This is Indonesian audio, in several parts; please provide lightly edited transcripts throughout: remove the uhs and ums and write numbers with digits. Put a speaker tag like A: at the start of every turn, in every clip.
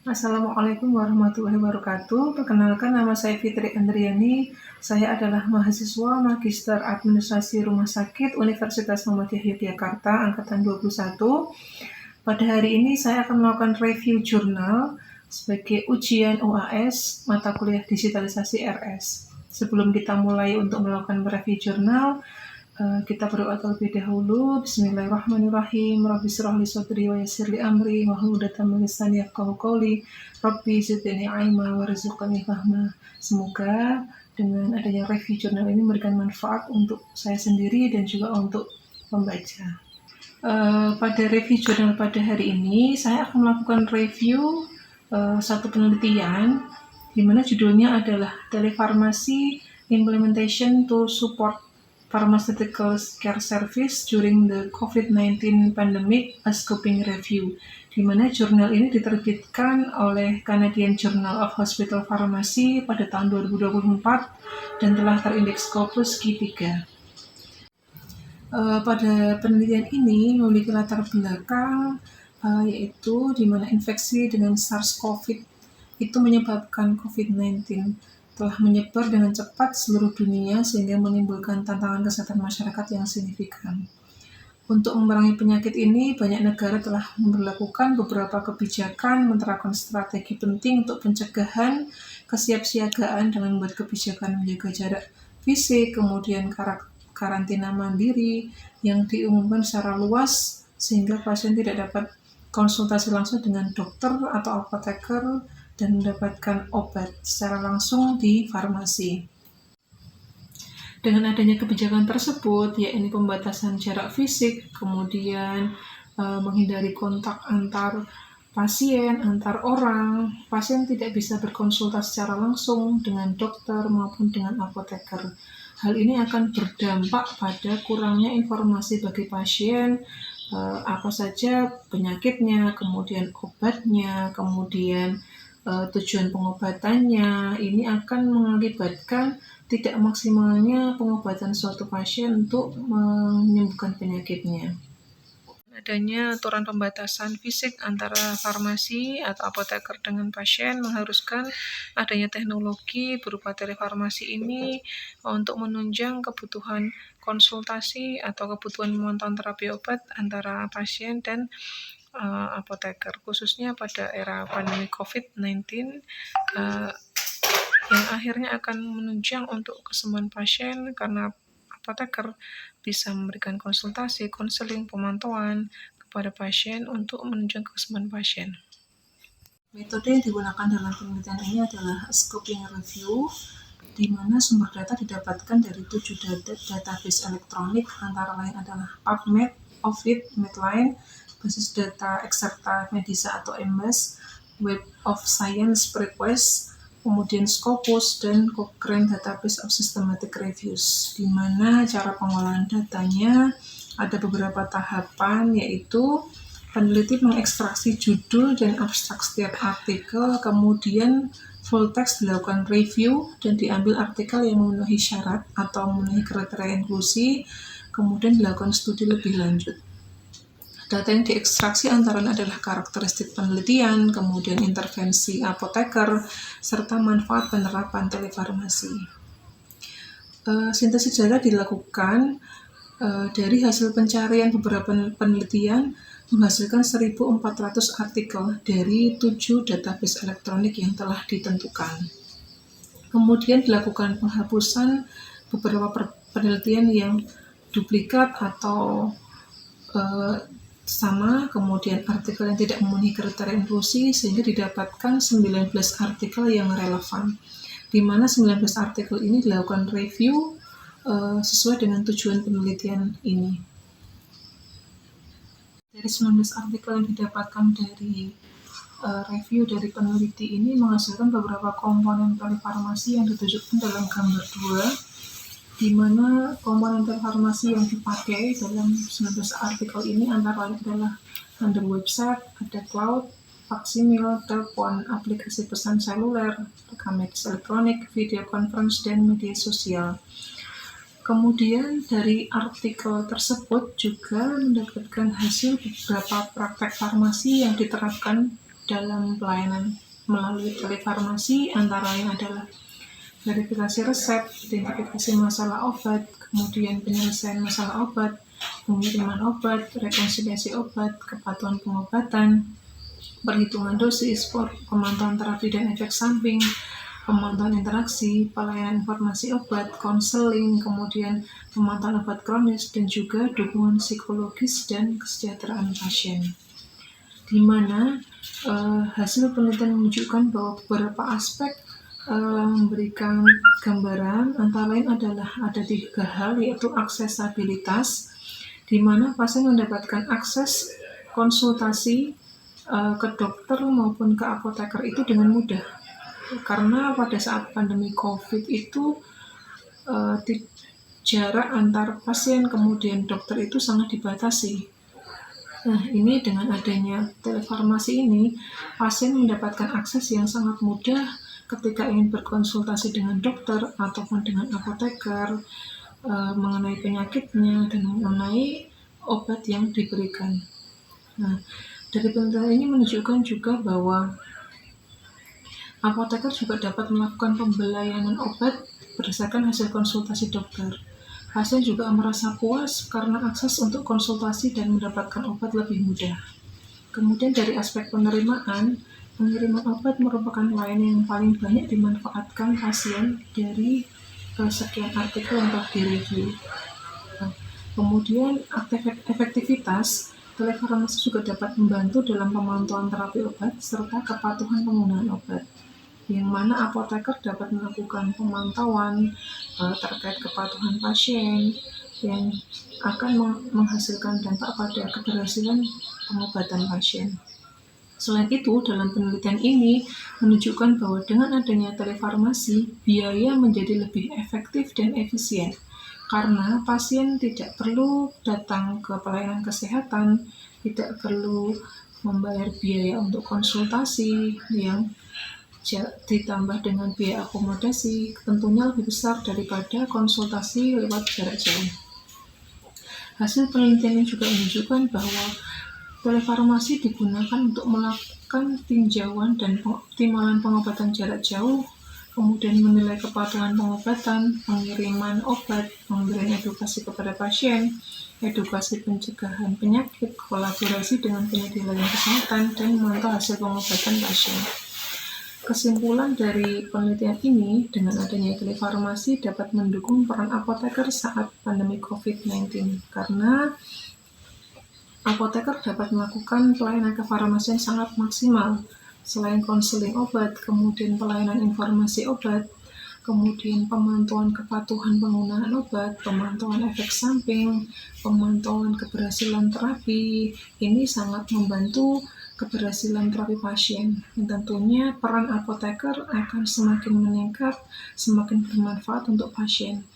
A: Assalamualaikum warahmatullahi wabarakatuh. Perkenalkan, nama saya Fitri Andriani. Saya adalah mahasiswa Magister Administrasi Rumah Sakit Universitas Muhammadiyah Yogyakarta angkatan 21. Pada hari ini saya akan melakukan review jurnal sebagai ujian UAS mata kuliah digitalisasi RS. Sebelum kita mulai untuk melakukan review jurnal, kita berdoa terlebih dahulu. Bismillahirrahmanirrahim. Rabbi shrah li sadri wa yassir li amri wahlul 'uqdatam min lisani yafqahu qawli. Rabbi zidni ilma warzuqni fahma. Semoga dengan adanya review jurnal ini memberikan manfaat untuk saya sendiri dan juga untuk pembaca. Pada review jurnal pada hari ini, saya akan melakukan review satu penelitian di mana judulnya adalah Telefarmasi Implementation to Support Pharmaceutical Care Service During the COVID-19 Pandemic, a Scoping Review, di mana jurnal ini diterbitkan oleh Canadian Journal of Hospital Pharmacy pada tahun 2024 dan telah terindeks Scopus Q3. Pada penelitian ini memiliki latar belakang yaitu di mana infeksi dengan SARS-CoV itu menyebabkan COVID-19 telah menyebar dengan cepat seluruh dunia sehingga menimbulkan tantangan kesehatan masyarakat yang signifikan. Untuk memerangi penyakit ini, banyak negara telah memberlakukan beberapa kebijakan, menerapkan strategi penting untuk pencegahan, kesiapsiagaan dengan membuat kebijakan menjaga jarak fisik, kemudian karantina mandiri yang diumumkan secara luas sehingga pasien tidak dapat konsultasi langsung dengan dokter atau apoteker dan mendapatkan obat secara langsung di farmasi. Dengan adanya kebijakan tersebut, yaitu pembatasan jarak fisik, kemudian menghindari kontak antar pasien, antar orang, pasien tidak bisa berkonsultasi secara langsung dengan dokter maupun dengan apoteker. Hal ini akan berdampak pada kurangnya informasi bagi pasien, apa saja penyakitnya, kemudian obatnya, kemudian tujuan pengobatannya. Ini akan mengakibatkan tidak maksimalnya pengobatan suatu pasien untuk menyembuhkan penyakitnya. Adanya aturan pembatasan fisik antara farmasi atau apoteker dengan pasien mengharuskan adanya teknologi berupa telefarmasi ini untuk menunjang kebutuhan konsultasi atau kebutuhan memantau terapi obat antara pasien dan apoteker, khususnya pada era pandemi COVID-19 yang akhirnya akan menunjang untuk kesembuhan pasien karena apoteker bisa memberikan konsultasi, konseling, pemantauan kepada pasien untuk menunjang kesembuhan pasien. Metode yang digunakan dalam penelitian ini adalah scoping review, di mana sumber data didapatkan dari 7 database elektronik, antara lain adalah PubMed, Ovid, Medline, basis data Excerpta Medisa atau EMBAS, Web of Science Prequest, kemudian Scopus, dan Cochrane Database of Systematic Reviews, di mana cara pengolahan datanya ada beberapa tahapan, yaitu peneliti mengekstraksi judul dan abstrak setiap artikel, kemudian full text dilakukan review dan diambil artikel yang memenuhi syarat atau memenuhi kriteria inklusi, kemudian dilakukan studi lebih lanjut. Data yang diekstraksi antara lain adalah karakteristik penelitian, kemudian intervensi apoteker, serta manfaat penerapan telefarmasi. Sintesis data dilakukan dari hasil pencarian beberapa penelitian menghasilkan 1.400 artikel dari 7 database elektronik yang telah ditentukan. Kemudian dilakukan penghapusan beberapa penelitian yang duplikat atau sama, kemudian artikel yang tidak memenuhi kriteria inklusi, sehingga didapatkan 19 artikel yang relevan, di mana 19 artikel ini dilakukan review sesuai dengan tujuan penelitian ini. Dari 19 artikel yang didapatkan dari review dari peneliti ini menghasilkan beberapa komponen telefarmasi yang ditunjukkan dalam gambar 2, di mana komponen telefarmasi yang dipakai dalam 19 artikel ini antara lain adalah under website, ada cloud, faksimil, telepon, aplikasi pesan seluler, rekam medis elektronik, video conference, dan media sosial. Kemudian dari artikel tersebut juga mendapatkan hasil beberapa praktek farmasi yang diterapkan dalam pelayanan melalui telefarmasi antara lain adalah verifikasi resep, identifikasi masalah obat, kemudian penyelesaian masalah obat, pengiriman obat, rekonsiliasi obat, kepatuhan pengobatan, perhitungan dosis, pemantauan terapi dan efek samping, pemantauan interaksi, pelayanan informasi obat, konseling, kemudian pemantauan obat kronis, dan juga dukungan psikologis dan kesejahteraan pasien. Di mana hasil penelitian menunjukkan bahwa beberapa aspek memberikan gambaran, antara lain adalah ada 3 hal, yaitu aksesabilitas, di mana pasien mendapatkan akses konsultasi ke dokter maupun ke apoteker itu dengan mudah. Karena pada saat pandemi COVID itu jarak antar pasien kemudian dokter itu sangat dibatasi. Nah, ini dengan adanya telefarmasi ini, pasien mendapatkan akses yang sangat mudah ketika ingin berkonsultasi dengan dokter ataupun dengan apoteker mengenai penyakitnya dan mengenai obat yang diberikan. Nah, dari penelitian ini menunjukkan juga bahwa apoteker juga dapat melakukan pembelajaran obat berdasarkan hasil konsultasi dokter. Pasien juga merasa puas karena akses untuk konsultasi dan mendapatkan obat lebih mudah. Kemudian dari aspek pengiriman obat merupakan layanan yang paling banyak dimanfaatkan pasien dari sekian artikel yang telah direview. Kemudian efektivitas telefarmasi juga dapat membantu dalam pemantauan terapi obat serta kepatuhan penggunaan obat, yang mana apoteker dapat melakukan pemantauan terkait kepatuhan pasien yang akan menghasilkan dampak pada keberhasilan pengobatan pasien. Selain itu, dalam penelitian ini menunjukkan bahwa dengan adanya telefarmasi, biaya menjadi lebih efektif dan efisien, karena pasien tidak perlu datang ke pelayanan kesehatan, tidak perlu membayar biaya untuk konsultasi yang ditambah dengan biaya akomodasi, tentunya lebih besar daripada konsultasi lewat jarak jauh. Hasil penelitian ini juga menunjukkan bahwa telefarmasi digunakan untuk melakukan tinjauan dan pengoptimalan pengobatan jarak jauh, kemudian menilai kepatuhan pengobatan, pengiriman obat, pemberian edukasi kepada pasien, edukasi pencegahan penyakit, kolaborasi dengan penyedia layanan kesehatan, dan memantau hasil pengobatan pasien. Kesimpulan dari penelitian ini, dengan adanya telefarmasi dapat mendukung peran apoteker saat pandemi COVID-19, karena apoteker dapat melakukan pelayanan kefarmasian sangat maksimal. Selain konseling obat, kemudian pelayanan informasi obat, kemudian pemantauan kepatuhan penggunaan obat, pemantauan efek samping, pemantauan keberhasilan terapi, ini sangat membantu keberhasilan terapi pasien. Dan tentunya peran apoteker akan semakin meningkat, semakin bermanfaat untuk pasien.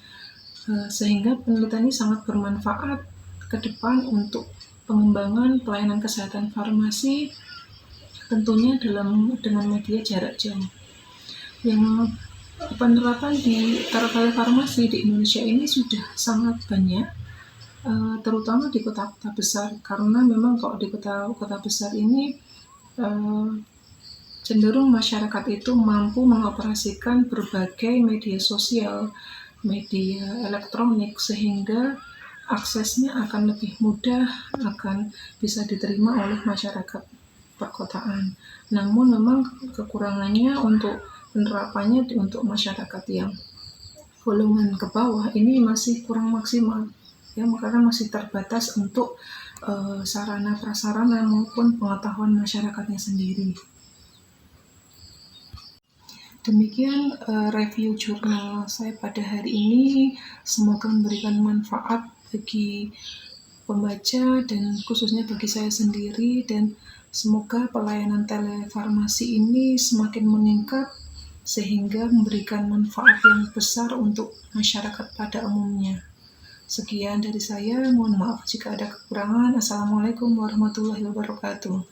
A: Sehingga penelitian ini sangat bermanfaat ke depan untuk pengembangan pelayanan kesehatan farmasi, tentunya dengan media jarak jauh. Yang penerapan di telefarmasi di Indonesia ini sudah sangat banyak, terutama di kota-kota besar, karena memang kalau di kota-kota besar ini cenderung masyarakat itu mampu mengoperasikan berbagai media sosial, media elektronik, sehingga aksesnya akan lebih mudah, akan bisa diterima oleh masyarakat perkotaan. Namun memang kekurangannya untuk penerapannya untuk masyarakat yang golongan ke bawah ini masih kurang maksimal, ya, karena masih terbatas untuk sarana prasarana maupun pengetahuan masyarakatnya sendiri. Demikian review jurnal saya pada hari ini. Semoga memberikan manfaat bagi pembaca dan khususnya bagi saya sendiri, dan semoga pelayanan telefarmasi ini semakin meningkat sehingga memberikan manfaat yang besar untuk masyarakat pada umumnya. Sekian dari saya, mohon maaf jika ada kekurangan. Assalamualaikum warahmatullahi wabarakatuh.